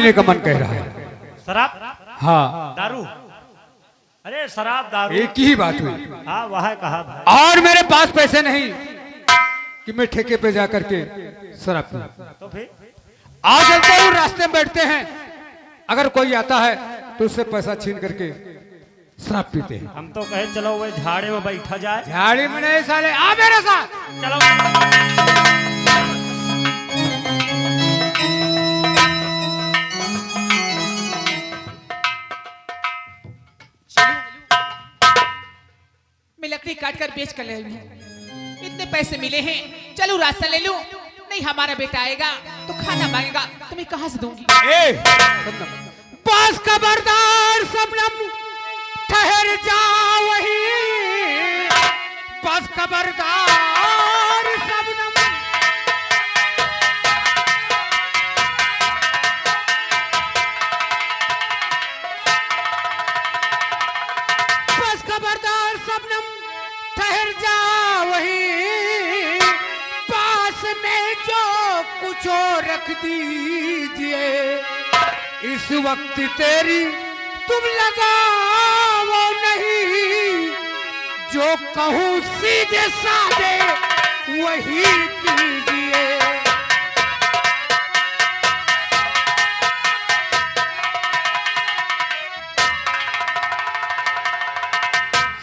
पीने का मन कह रहा है। शराब? हाँ दारू? अरे शराब दारू एक ही बात हुई। हाँ वह कहा भाई। और मेरे पास पैसे नहीं कि मैं ठेके पे जा करके शराब पीऊं। तो फिर आ चलते हूँ, रास्ते में बैठते हैं, अगर कोई आता है तो उससे पैसा छीन करके शराब पीते हैं। हम तो कहे चलो वही झाड़े में बैठा जाए। झाड़ी में नहीं साले, आ मेरे साथ चलो मैं लकड़ी काट कर बेच कर ले आई हूँ, इतने पैसे मिले हैं, चलो रास्ता ले लूं। नहीं हमारा बेटा आएगा तो खाना मांगेगा तो मैं कहाँ से दूंगी। पास खबरदार सबनम, ठहर जा वही, पास खबरदार सबनम। पास खबरदार सबनम, ठहर जा वही, पास में जो कुछ और रख दीजिए, इस वक्त तेरी तुम लगाओ नहीं, जो कहूँ सीधे साधे वही कीजिए।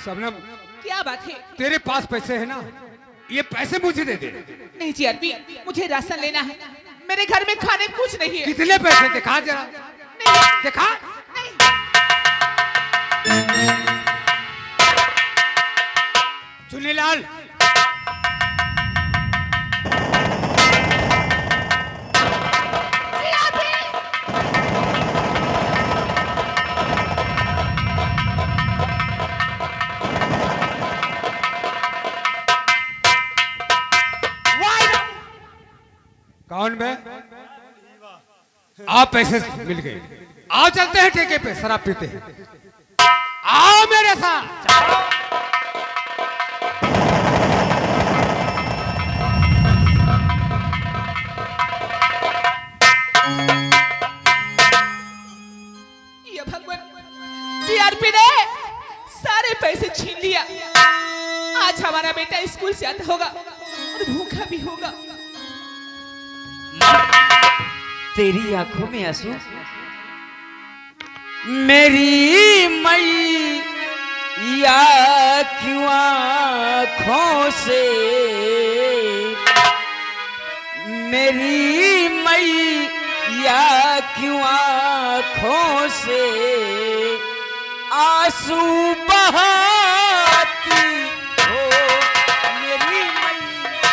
सबनम क्या बात है? तेरे पास पैसे है ना, ये पैसे मुझे दे दे। नहीं जी अरबी, मुझे राशन लेना है, मेरे घर में खाने कुछ नहीं है। कितने पैसे दिखा जरा, नहीं, दिखा। नहीं। चुनीलाल कौन में? आप पैसे मिल गए, आओ चलते हैं ठेके पे शराब पीते हैं, आओ मेरे साथ। ये भगवान, टीआरपी ने सारे पैसे छीन लिया। आज हमारा बेटा स्कूल से आता होगा और भूखा भी होगा। तेरी आंखों में आंसू, मेरी मैया क्यों आँखों से, मेरी मैया क्यों आँखों से आंसू बहाती हो, मेरी मैया।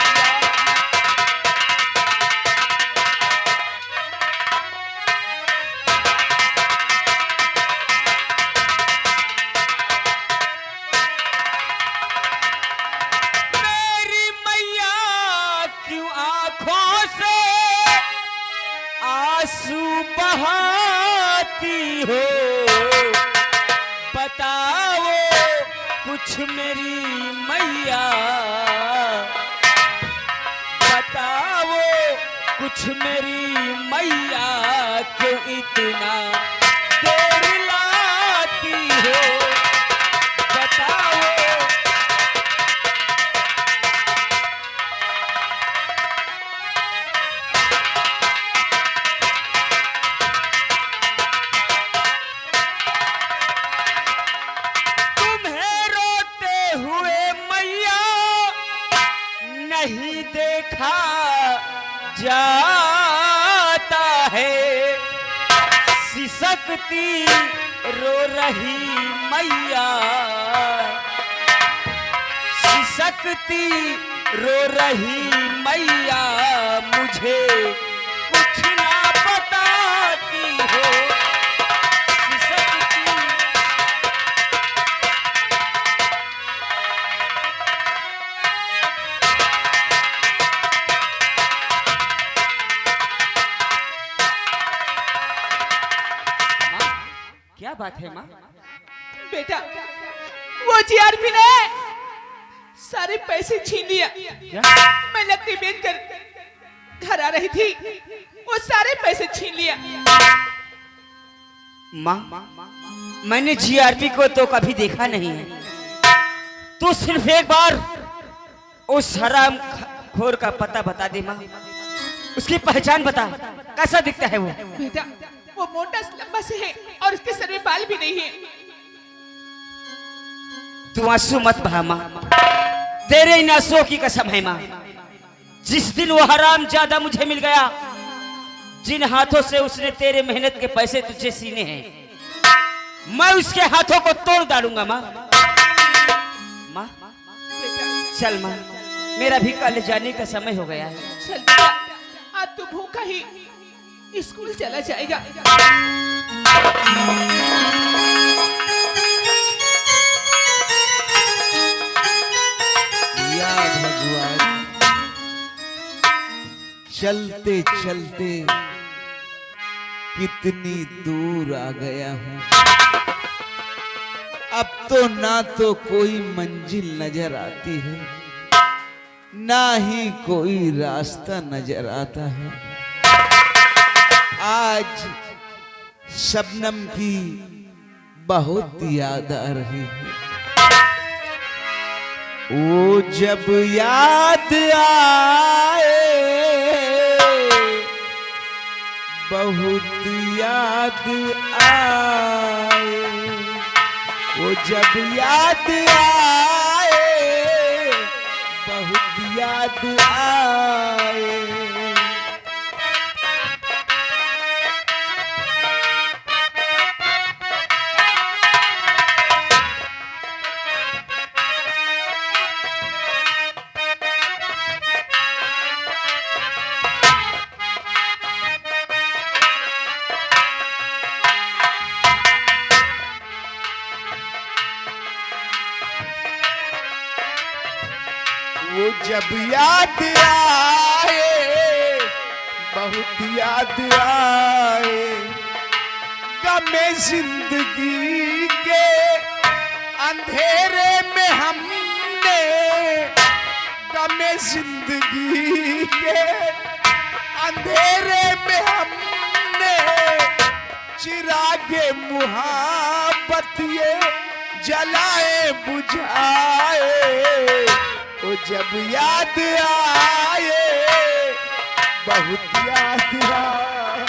मेरी मैया क्यों आँखों से आंसू बहाती हो, बताओ कुछ मेरी मैया, बताओ कुछ मेरी मैया, क्यों इतना देर लाती हो, बताओ। तुम्हें रोते हुए मैया नहीं देखा जाता है, सिसकती रो रही मैया, सिसकती रो रही मैया, मुझे कुछ ना बताती हो, सिसकती। क्या बात है माँ? बेटा वो जीआरपी ने सारे पैसे छीन लिया। मैं लकड़ी बेच कर घर आ रही थी, वो सारे पैसे छीन लिया। माँ, मैंने जीआरपी को तो कभी देखा नहीं है। तू सिर्फ एक बार उस हराम खोर का पता बता दे माँ, उसकी पहचान बता, कैसा दिखता है वो? बेटा वो मोटा लंबा से है और उसके सर में बाल भी नहीं है। तू आंसू मत बहा माँ, तेरे इन आंसुओं की कसम है माँ। जिस दिन वो हराम ज्यादा मुझे मिल गया, जिन हाथों से उसने तेरे मेहनत के पैसे तुझे सीने हैं, मैं उसके हाथों को तोड़ डालूंगा माँ। माँ चल माँ, मेरा भी कल जाने का समय हो गया है। चल बेटा, आज तू भूखा ही स्कूल चला जाएगा। या भगवान, चलते चलते कितनी दूर आ गया हूँ। अब तो ना तो कोई मंजिल नजर आती है, ना ही कोई रास्ता नजर आता है। आज शबनम की बहुत याद आ रही है। वो जब याद आए, बहुत याद आए। वो जब याद आए, बहुत याद आए। वो जब याद आए, बहुत याद आए। गमे जिंदगी के अंधेरे में हमने, गमे जिंदगी के अंधेरे में हमने चिरागे मुहब्बत ये जलाए बुझाए। वो जब याद आए, बहुत याद आए।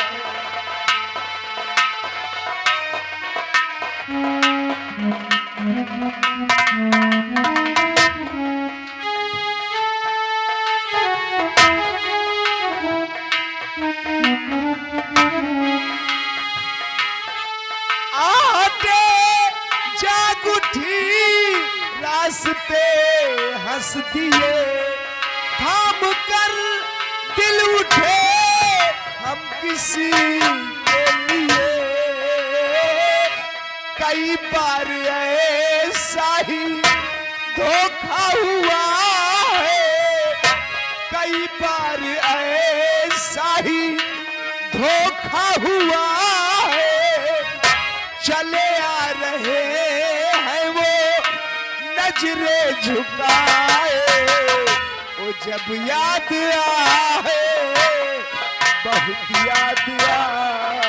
आते जाग उठी रास्ते हंस दिए, थाम कर दिल उठे हम किसी के लिए। कई बार ऐसा ही धोखा हुआ है, कई बार ऐसा ही धोखा हुआ है। चले आ रहे हैं वो नजरें झुकाए। वो जब याद आए, बहुत याद आए।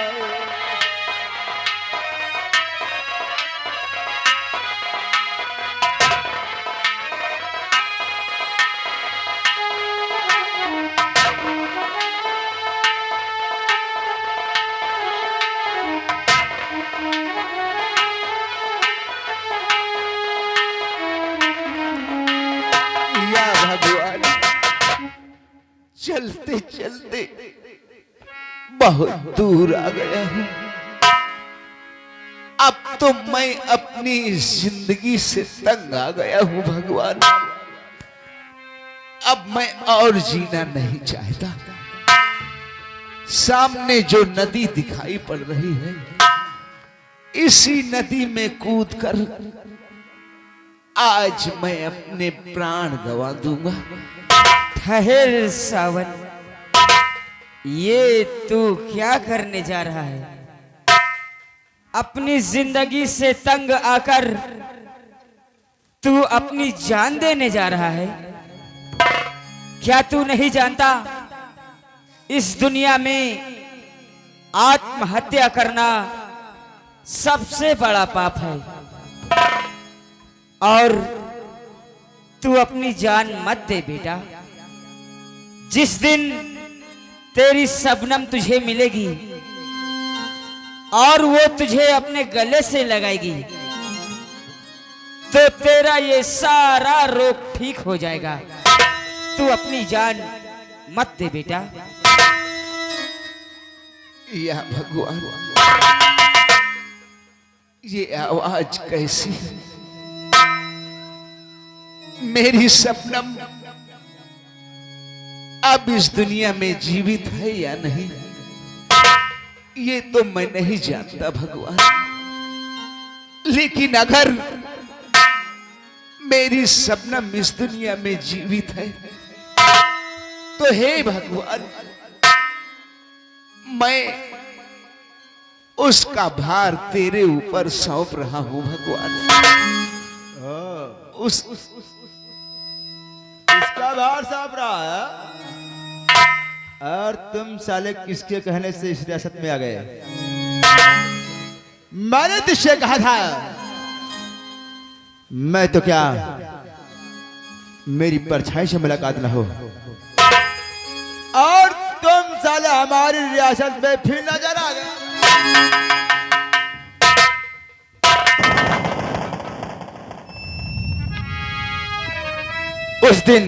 भगवान, चलते चलते बहुत दूर आ गया हूं। अब तो मैं अपनी जिंदगी से तंग आ गया हूं भगवान। अब मैं और जीना नहीं चाहता। सामने जो नदी दिखाई पड़ रही है, इसी नदी में कूदकर आज मैं अपने प्राण गंवा दूंगा। ठहर सावन, ये तू क्या करने जा रहा है? अपनी जिंदगी से तंग आकर तू अपनी जान देने जा रहा है। क्या तू नहीं जानता, इस दुनिया में आत्महत्या करना सबसे बड़ा पाप है। और तू अपनी जान मत दे बेटा। जिस दिन तेरी शबनम तुझे मिलेगी और वो तुझे अपने गले से लगाएगी तो तेरा ये सारा रोग ठीक हो जाएगा। तू अपनी जान मत दे बेटा। या भगवान, ये आवाज कैसी है? मेरी शबनम अब इस दुनिया में जीवित है या नहीं, ये तो मैं नहीं जानता भगवान। लेकिन अगर मेरी शबनम इस दुनिया में जीवित है तो हे भगवान, मैं उसका भार तेरे ऊपर सौंप रहा हूं भगवान। इसका भार साफ रहा है। और तुम साले किसके कहने से इस रियासत में आ गए? मैंने तुझसे कहा था। मैं तो क्या, मेरी परछाई से मुलाकात न हो। और तुम साले हमारी रियासत में फिर नजर आ गए। उस दिन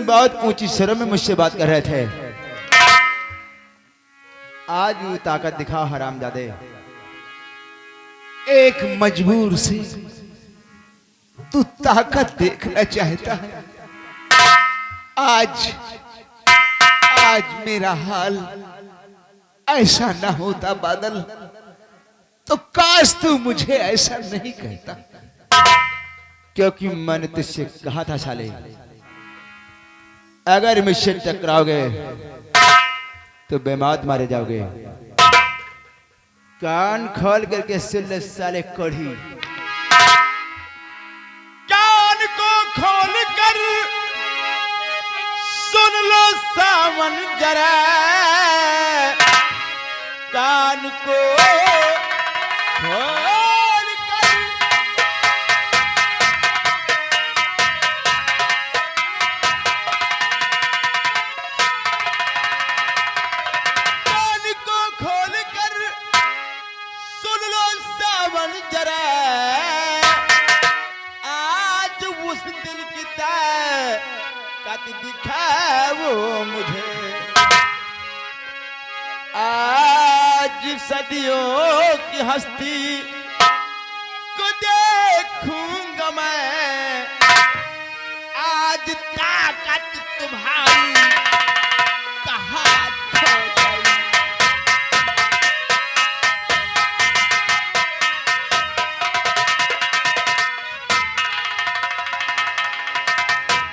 बहुत ऊंची स्वरों में मुझसे बात कर रहे थे। आज भी ताकत दिखा हरामजादे। एक मजबूर से तू ताकत देखना चाहता है। आज मेरा हाल ऐसा ना होता बादल, तो काश तू मुझे ऐसा नहीं कहता। क्योंकि मैंने तुझसे कहा था साले, अगर मुझसे टकराओगे तो बेमौत मारे जाओगे। कान खोल करके सुन ले साले कोढ़ी। कान को खोल कर सुन लो सावन जरा, कान को खोल कर कान को खोल कर सुन लो सावन जरा, आज उस दिल की ताकत दिखाओ मुझे। आज सदियों की हस्ती को देखूंगा मैं, आज ताकत तुम्हारी कहाँ खो गई।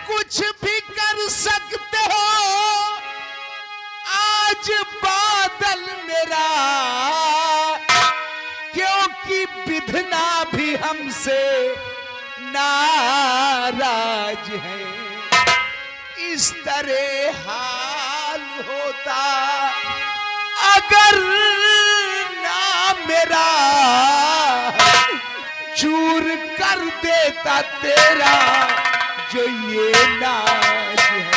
कुछ भी कर सकते हो आज बादल मेरा, क्योंकि विधना भी हमसे नाराज है। इस तरह हाल होता अगर ना मेरा, चूर कर देता तेरा जो ये नाज है।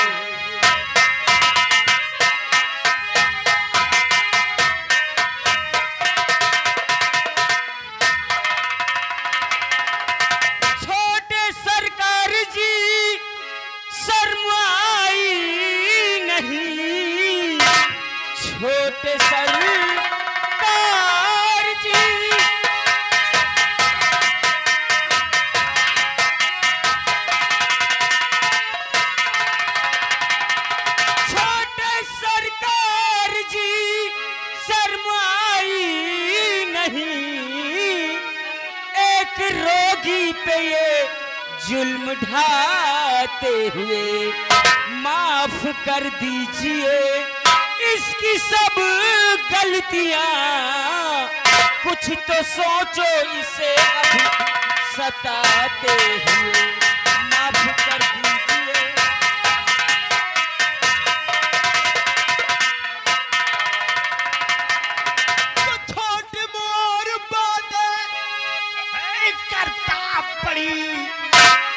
छोटे सरकार जी शर्माई नहीं, छोटे सरकार जी छोटे सरकार जी शर्माई नहीं। एक रोगी पे ये जुल्म ढाते हुए माफ कर दीजिए इसकी सब गलतियां। कुछ तो सोचो इसे अभी सताते हुए, माफ कर दीजिए।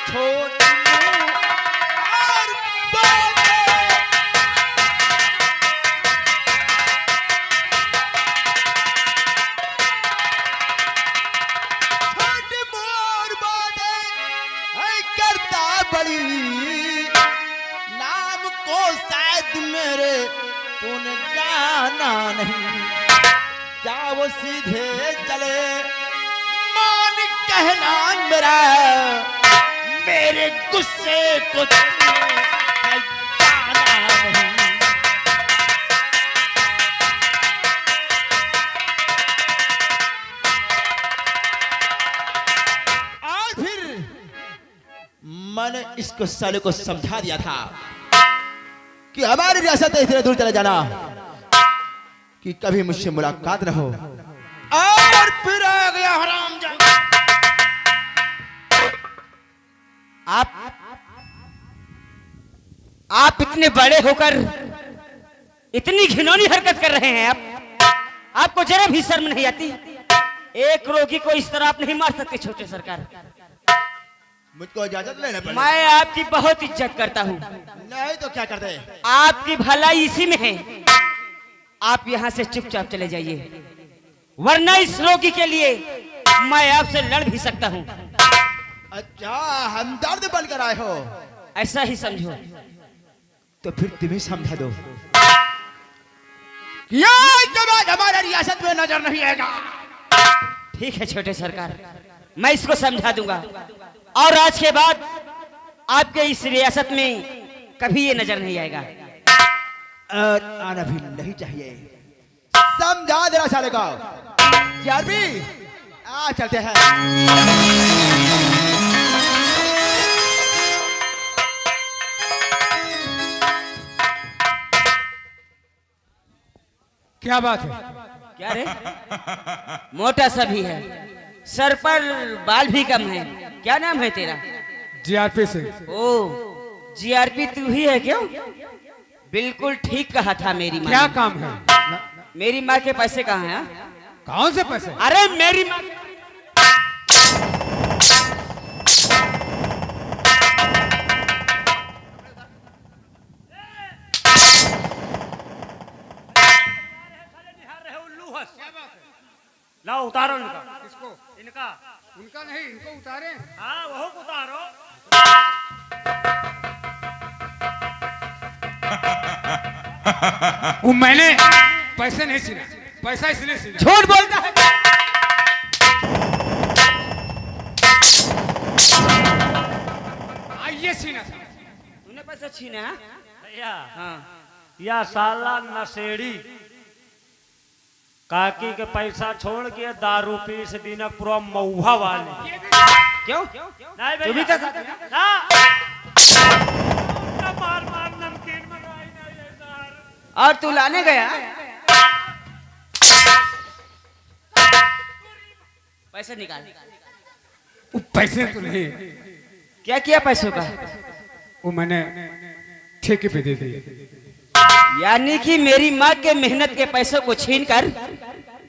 छोटी और बातें। छोटी मोर बातें है करता बड़ी, नाम को शायद मेरे पुन जाना नहीं। क्या वो सीधे चले मान कहना मेरा, मेरे गुस्से को तूने जाना नहीं। और फिर मैंने इसको साले को समझा दिया था कि हमारी रियासत है इतने दूर चले जाना कि कभी मुझसे मुलाकात न हो। और फिर आ गया हरामजादा। आप इतने बड़े होकर इतनी घिनौनी हरकत कर रहे हैं। आपको जरा भी शर्म नहीं आती? एक रोगी को इस तरह आप नहीं मार सकते छोटे सरकार। मुझको इजाजत लेना पड़ेगी। मैं आपकी बहुत इज्जत करता हूँ। नहीं तो क्या करते? आपकी भलाई इसी में है। आप यहाँ से चुपचाप चले जाइए, वरना इस रोगी के लिए मैं आपसे लड़ भी सकता हूँ। अच्छा, हमदर्द बनकर आए हो? ऐसा ही समझो। तो फिर तुम्हें समझा दो कि आज के बाद हमारे रियासत में नजर नहीं आएगा। ठीक है छोटे सरकार, मैं इसको समझा दूंगा और आज के बाद आपके इस रियासत में कभी ये नजर नहीं आएगा। और आना भी नहीं चाहिए। समझा देना साले को। यार भी आ चलते हैं। क्या बात है? क्या रे? मोटा सा भी है, सर पर बाल भी कम है। क्या नाम है तेरा? जीआरपी से। ओ, जीआरपी तू ही है क्यों? बिल्कुल ठीक कहा था मेरी माँ। क्या काम है? मेरी माँ के पैसे कहाँ हैं? कौन से पैसे? अरे मेरी माँ लाओ उतारो इनका। किसको? इनका उनका नहीं, इनको उतारे। हाँ वह उतारो। वो मैंने पैसे नहीं छीना, पैसा इसने छीना। झूठ बोलता है। ये छीना था। तूने पैसा छीना है? भैया हाँ। या साला नशेड़ी काकी के पैसा छोड़ के दारू पी से दिन पूरा मऊहा वाले। क्यों? नहीं तू भी भैया था साथ में? ना। मार मार नमकीन मंगाई नहीं है सर। और तू लाने गया? पैसे निकाल। वो पैसे तो नहीं, क्या किया पैसों का? वो मैंने ठेके पे दे दिए। यानी कि मेरी माँ के मेहनत के पैसों को छीनकर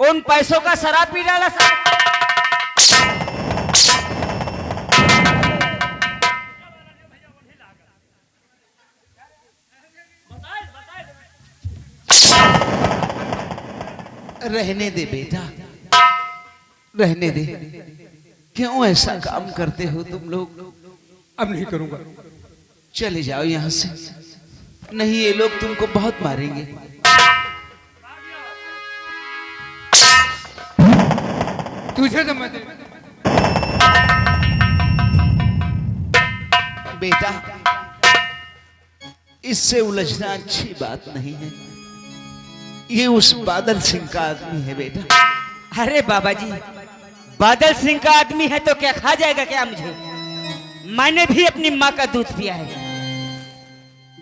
उन पैसों का शराब पी डाला सा। रहने दे बेटा, रहने दे। क्यों ऐसा काम करते हो तुम लोग? अब नहीं करूंगा। चले जाओ यहाँ से, नहीं ये लोग तुमको बहुत मारेंगे। तुझे तो मैं दे। बेटा, इससे उलझना अच्छी बात नहीं है। ये उस बादल सिंह का आदमी है बेटा। अरे बाबा जी, बादल सिंह का आदमी है तो क्या खा जाएगा क्या मुझे? मैंने भी अपनी माँ का दूध पिया है।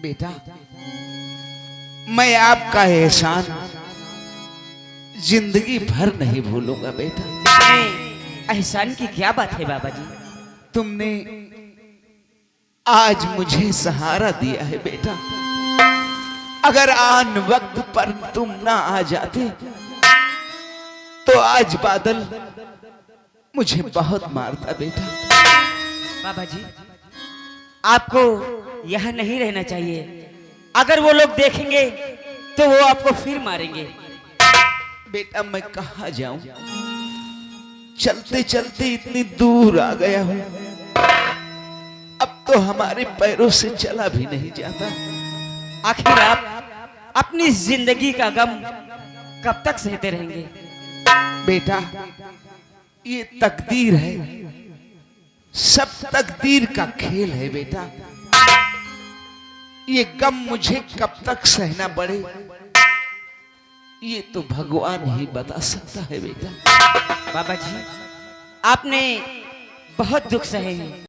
बेटा, मैं आपका एहसान जिंदगी भर नहीं भूलूंगा बेटा। एहसान की क्या बात है बाबा जी? तुमने आज मुझे सहारा दिया है बेटा। अगर आन वक्त पर तुम ना आ जाते तो आज बादल मुझे बहुत मारता बेटा। बाबा जी, आपको यहाँ नहीं रहना चाहिए। अगर वो लोग देखेंगे तो वो आपको फिर मारेंगे। बेटा मैं कहाँ जाऊं? चलते चलते इतनी दूर आ गया हूं, अब तो हमारे पैरों से चला भी नहीं जाता। आखिर आप अपनी जिंदगी का गम कब तक सहते रहेंगे? बेटा ये तकदीर है, सब तकदीर का खेल है बेटा। ये गम मुझे कब तक सहना पड़े, ये तो भगवान ही बता सकता है बेटा। बाबा जी, आपने बहुत दुख सहे हैं।